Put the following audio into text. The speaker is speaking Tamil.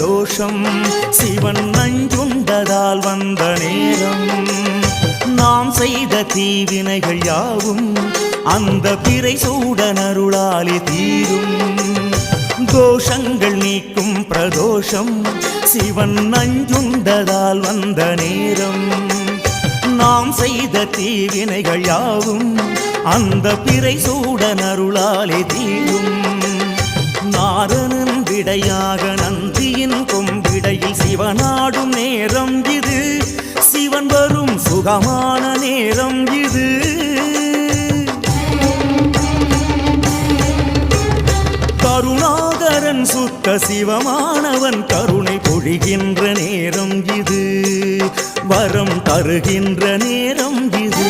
பிரதோஷம் சிவன் நஞ்சுண்டதால் வந்த நேரம் நாம் செய்த தீவினைகள் யாவும் அந்த பிறை சூடனருளாலே தீரும் தோஷங்கள் நீக்கும் பிரதோஷம் சிவன் நஞ்சுண்டதால் வந்த நேரம் நாம் செய்த தீவினைகள் யாவும் அந்த பிறை சூடனருளாலே தீரும் நாரணன் விடையாக நந்தியின் கொம்பிடையில் சிவனாடும் நேரம் இது சிவன் வரும் சுகமான நேரம் இது கருணாகரன் சுத்த சிவமானவன் கருணை பொழிகின்ற நேரம் இது வரம் தருகின்ற நேரம் இது